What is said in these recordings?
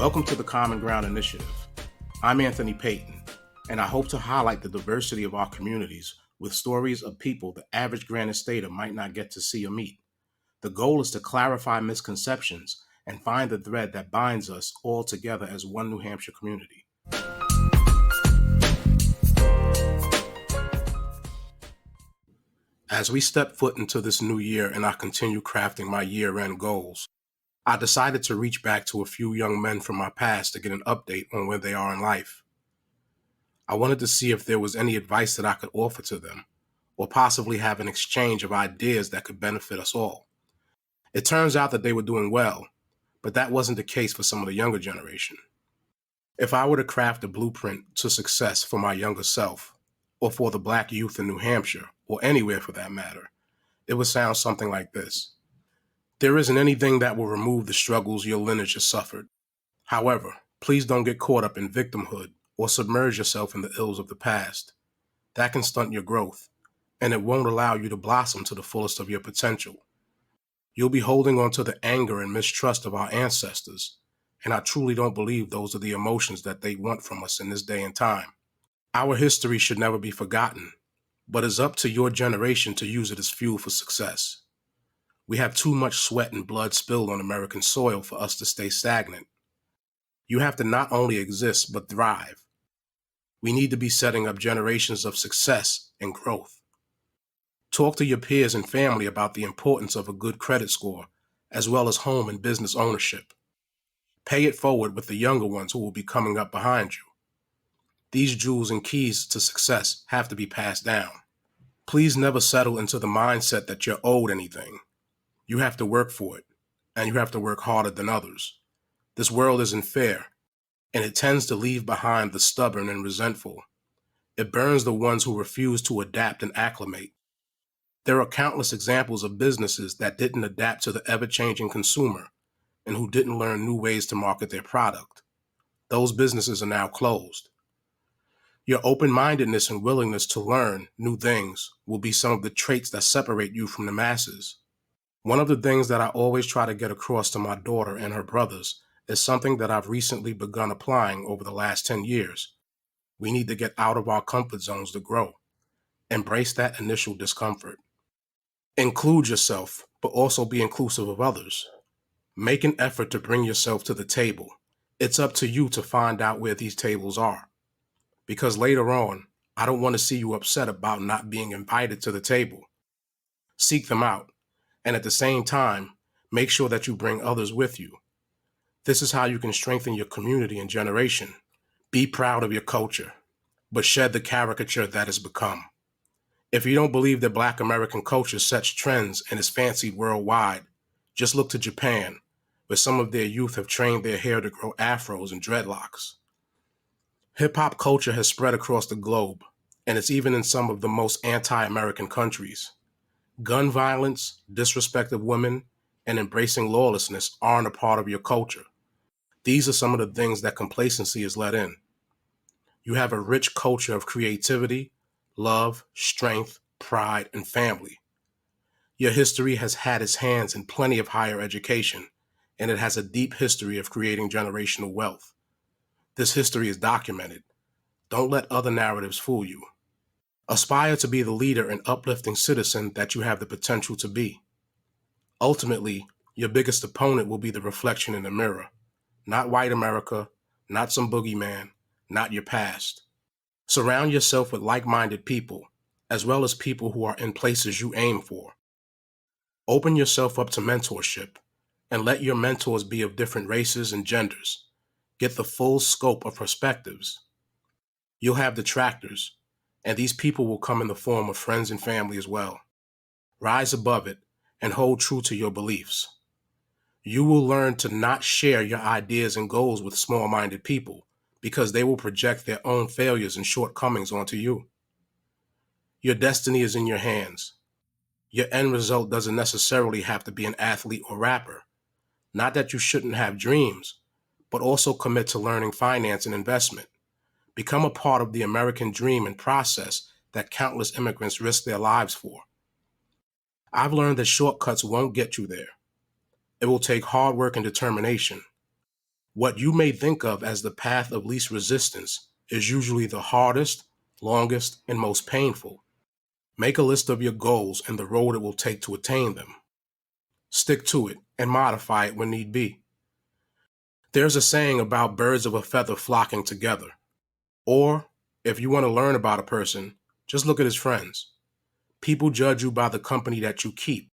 Welcome to the Common Ground Initiative. I'm Anthony Payton, and I hope to highlight the diversity of our communities with stories of people the average Granite Stater might not get to see or meet. The goal is to clarify misconceptions and find the thread that binds us all together as one New Hampshire community. As we step foot into this new year and I continue crafting my year-end goals, I decided to reach back to a few young men from my past to get an update on where they are in life. I wanted to see if there was any advice that I could offer to them, or possibly have an exchange of ideas that could benefit us all. It turns out that they were doing well, but that wasn't the case for some of the younger generation. If I were to craft a blueprint to success for my younger self, or for the Black youth in New Hampshire, or anywhere for that matter, it would sound something like this. There isn't anything that will remove the struggles your lineage has suffered. However, please don't get caught up in victimhood or submerge yourself in the ills of the past. That can stunt your growth, and it won't allow you to blossom to the fullest of your potential. You'll be holding on to the anger and mistrust of our ancestors, and I truly don't believe those are the emotions that they want from us in this day and time. Our history should never be forgotten, but it's up to your generation to use it as fuel for success. We have too much sweat and blood spilled on American soil for us to stay stagnant. You have to not only exist, but thrive. We need to be setting up generations of success and growth. Talk to your peers and family about the importance of a good credit score, as well as home and business ownership. Pay it forward with the younger ones who will be coming up behind you. These jewels and keys to success have to be passed down. Please never settle into the mindset that you're owed anything. You have to work for it, and you have to work harder than others. This world isn't fair, and it tends to leave behind the stubborn and resentful. It burns the ones who refuse to adapt and acclimate. There are countless examples of businesses that didn't adapt to the ever-changing consumer and who didn't learn new ways to market their product. Those businesses are now closed. Your open-mindedness and willingness to learn new things will be some of the traits that separate you from the masses. One of the things that I always try to get across to my daughter and her brothers is something that I've recently begun applying over the last 10 years. We need to get out of our comfort zones to grow. Embrace that initial discomfort. Include yourself, but also be inclusive of others. Make an effort to bring yourself to the table. It's up to you to find out where these tables are. Because later on, I don't want to see you upset about not being invited to the table. Seek them out. And at the same time, make sure that you bring others with you. This is how you can strengthen your community and generation. Be proud of your culture, but shed the caricature that has become. If you don't believe that Black American culture sets trends and is fancied worldwide, just look to Japan, where some of their youth have trained their hair to grow afros and dreadlocks. Hip-hop culture has spread across the globe, and it's even in some of the most anti-American countries. Gun violence, disrespect of women, and embracing lawlessness aren't a part of your culture. These are some of the things that complacency has let in. You have a rich culture of creativity, love, strength, pride, and family. Your history has had its hands in plenty of higher education, and it has a deep history of creating generational wealth. This history is documented. Don't let other narratives fool you. Aspire to be the leader and uplifting citizen that you have the potential to be. Ultimately, your biggest opponent will be the reflection in the mirror. Not white America, not some boogeyman, not your past. Surround yourself with like-minded people, as well as people who are in places you aim for. Open yourself up to mentorship, and let your mentors be of different races and genders. Get the full scope of perspectives. You'll have detractors, and these people will come in the form of friends and family as well. Rise above it and hold true to your beliefs. You will learn to not share your ideas and goals with small-minded people because they will project their own failures and shortcomings onto you. Your destiny is in your hands. Your end result doesn't necessarily have to be an athlete or rapper. Not that you shouldn't have dreams, but also commit to learning finance and investment. Become a part of the American dream and process that countless immigrants risk their lives for. I've learned that shortcuts won't get you there. It will take hard work and determination. What you may think of as the path of least resistance is usually the hardest, longest, and most painful. Make a list of your goals and the road it will take to attain them. Stick to it and modify it when need be. There's a saying about birds of a feather flocking together. Or, if you want to learn about a person, just look at his friends. People judge you by the company that you keep.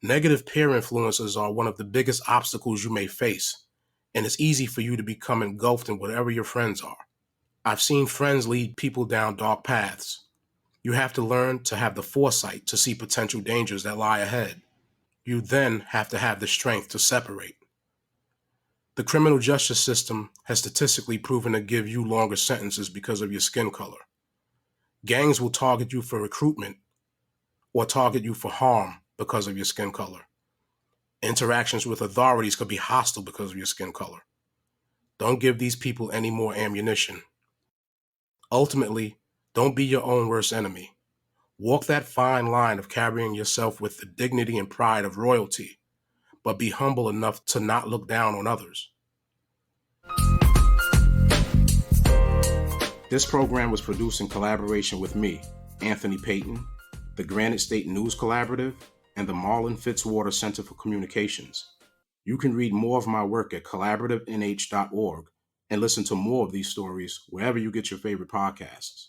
Negative peer influences are one of the biggest obstacles you may face, and it's easy for you to become engulfed in whatever your friends are. I've seen friends lead people down dark paths. You have to learn to have the foresight to see potential dangers that lie ahead. You then have to have the strength to separate. The criminal justice system has statistically proven to give you longer sentences because of your skin color. Gangs will target you for recruitment or target you for harm because of your skin color. Interactions with authorities could be hostile because of your skin color. Don't give these people any more ammunition. Ultimately, don't be your own worst enemy. Walk that fine line of carrying yourself with the dignity and pride of royalty, but be humble enough to not look down on others. This program was produced in collaboration with me, Anthony Payton, the Granite State News Collaborative, and the Marlin Fitzwater Center for Communications. You can read more of my work at collaborativenh.org and listen to more of these stories wherever you get your favorite podcasts.